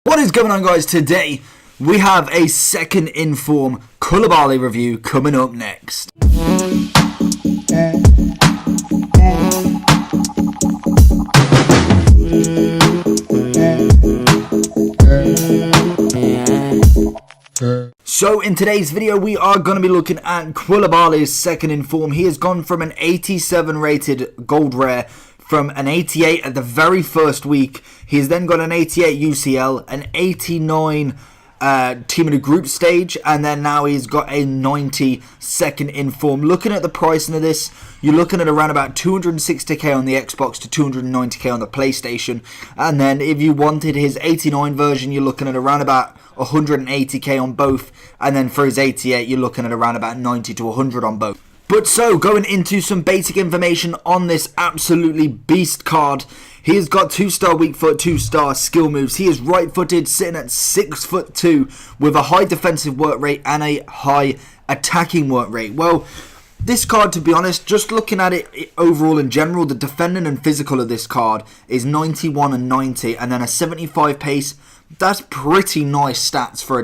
What is going on, guys? Today we have a second inform Koulibaly review coming up next. So in today's video we are going to be looking at Koulibaly's second inform. He has gone from an 87 rated gold rare from an 88 at the very first week. He's then got an 88 UCL, an 89 team in a group stage, and then now he's got a 90 second inform. Looking at the pricing of this, you're looking at around about 260k on the Xbox to 290k on the PlayStation, and then if you wanted his 89 version, you're looking at around about 180k on both, and then for his 88 you're looking at around about 90 to 100 on both. But so, going into some basic information on this absolutely beast card. He has got 2-star weak foot, 2-star skill moves. He is right-footed, sitting at 6'2", with a high defensive work rate and a high attacking work rate. Well, this card, to be honest, just looking at it overall in general, the defending and physical of this card is 91 and 90, and then a 75 pace. That's pretty nice stats for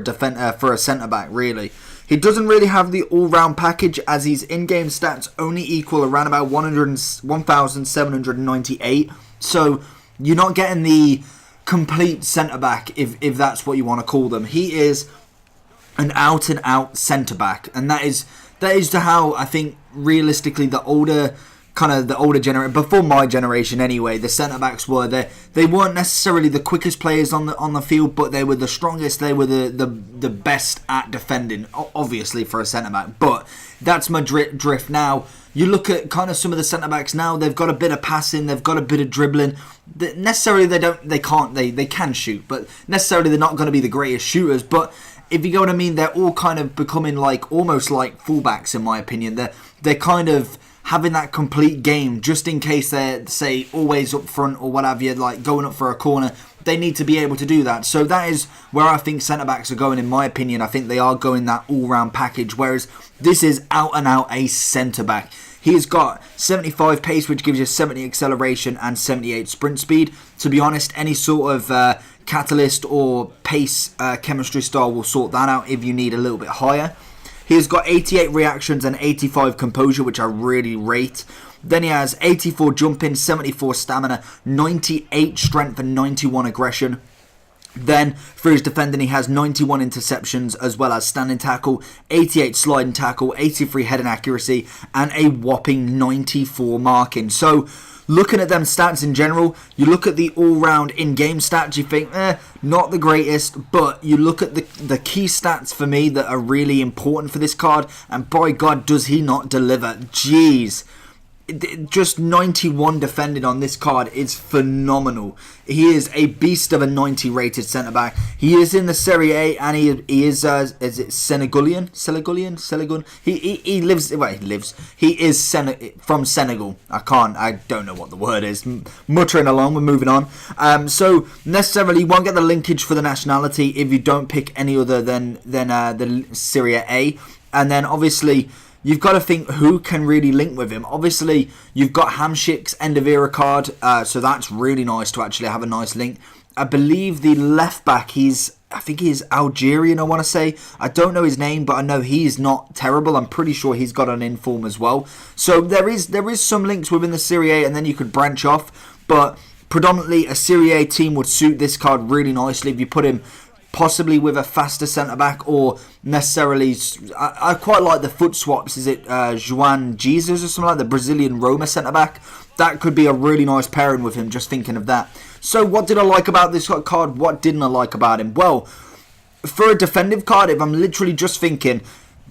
a centre-back, really. He doesn't really have the all-round package, as his in-game stats only equal around about 1,798. So you're not getting the complete centre-back, if that's what you want to call them. He is an out-and-out centre-back, and that is to how I think realistically the older generation, before my generation anyway, the centre-backs were they weren't necessarily the quickest players on the field, but they were the strongest. They were the best at defending, obviously, for a centre-back. But that's my drift now. You look at kind of some of the centre-backs now, they've got a bit of passing, they've got a bit of dribbling. Necessarily they can shoot, but necessarily they're not going to be the greatest shooters. But if you get what I mean, they're all kind of becoming almost like fullbacks, in my opinion. They're kind of having that complete game, just in case they're, say, always up front or what have you, like going up for a corner. They need to be able to do that. So that is where I think centre-backs are going, in my opinion. I think they are going that all-round package, whereas this is out-and-out a centre-back. He's got 75 pace, which gives you 70 acceleration and 78 sprint speed. To be honest, any sort of catalyst or pace chemistry style will sort that out if you need a little bit higher. He's got 88 reactions and 85 composure, which I really rate. Then he has 84 jumping, 74 stamina, 98 strength and 91 aggression. Then, for his defending, he has 91 interceptions as well as standing tackle, 88 sliding tackle, 83 heading accuracy, and a whopping 94 marking. So, looking at them stats in general, you look at the all-round in-game stats, you think, not the greatest, but you look at the key stats for me that are really important for this card, and by God, does he not deliver. Jeez. Just 91 defending on this card is phenomenal. He is a beast of a 90 rated centre-back. He is in the Serie A, and he is it Senegal? He is from Senegal. I don't know what the word is. Muttering along, we're moving on. So necessarily you won't get the linkage for the nationality if you don't pick any other than the Serie A. And then obviously you've got to think who can really link with him. Obviously, you've got Hamshik's end of era card, so that's really nice to actually have a nice link. I believe the left back, I think he's Algerian, I want to say. I don't know his name, but I know he's not terrible. I'm pretty sure he's got an inform as well. So there is some links within the Serie A, and then you could branch off. But predominantly, a Serie A team would suit this card really nicely if you put him possibly with a faster centre-back, or necessarily, I quite like the foot swaps. Is it João Jesus or something like the Brazilian Roma centre-back? That could be a really nice pairing with him, just thinking of that. So what did I like about this card? What didn't I like about him? Well, for a defensive card, if I'm literally just thinking,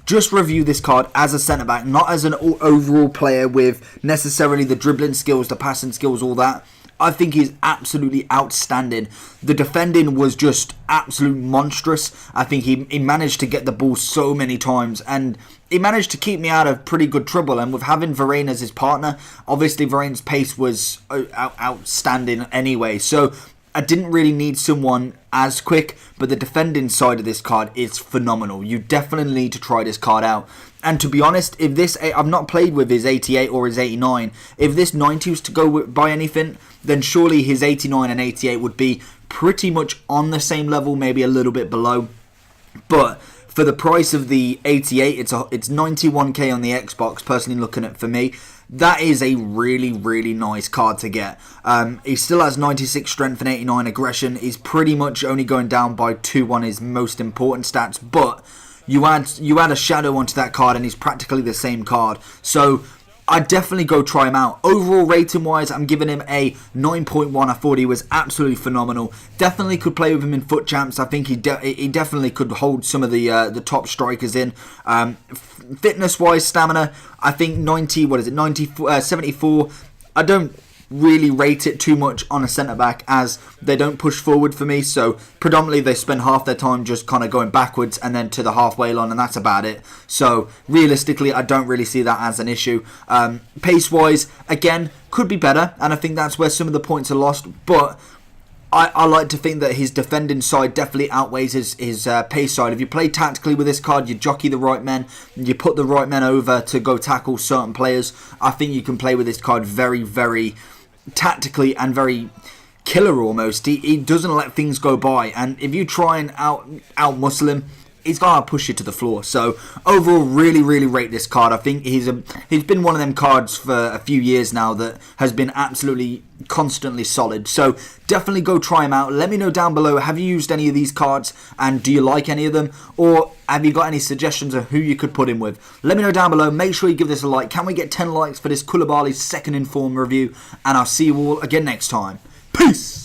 just review this card as a centre-back, not as an overall player with necessarily the dribbling skills, the passing skills, all that. I think he's absolutely outstanding. The defending was just absolute monstrous. I think he managed to get the ball so many times, and he managed to keep me out of pretty good trouble. And with having Varane as his partner, obviously Varane's pace was outstanding anyway. So I didn't really need someone as quick, but the defending side of this card is phenomenal. You definitely need to try this card out. And to be honest, if this, I've not played with his 88 or his 89. If this 90 was to go by anything, then surely his 89 and 88 would be pretty much on the same level, maybe a little bit below. But for the price of the 88, it's 91k on the Xbox, personally looking at for me. That is a really, really nice card to get. He still has 96 strength and 89 aggression. He's pretty much only going down by 2 on his most important stats. But you add a shadow onto that card and he's practically the same card. So I'd definitely go try him out. Overall rating wise, I'm giving him a 9.1. I thought he was absolutely phenomenal. Definitely could play with him in FUT Champs. I think he definitely could hold some of the top strikers in. Fitness wise, stamina, I think 74. I don't really rate it too much on a centre back as they don't push forward for me, so predominantly they spend half their time just kind of going backwards and then to the halfway line, and that's about it. So realistically, I don't really see that as an issue. Pace wise, again, could be better, and I think that's where some of the points are lost, but I like to think that his defending side definitely outweighs his pace side. If you play tactically with this card, you jockey the right men, you put the right men over to go tackle certain players, I think you can play with this card very, very tactically and very killer almost. He doesn't let things go by, and if you try and out-muscle him, he's going to push you to the floor. So overall, really, really rate this card. I think he's been one of them cards for a few years now that has been absolutely constantly solid. So definitely go try him out. Let me know down below, have you used any of these cards and do you like any of them, or have you got any suggestions of who you could put him with? Let me know down below. Make sure you give this a like. Can we get 10 likes for this Koulibaly second in form review? And I'll see you all again next time. Peace!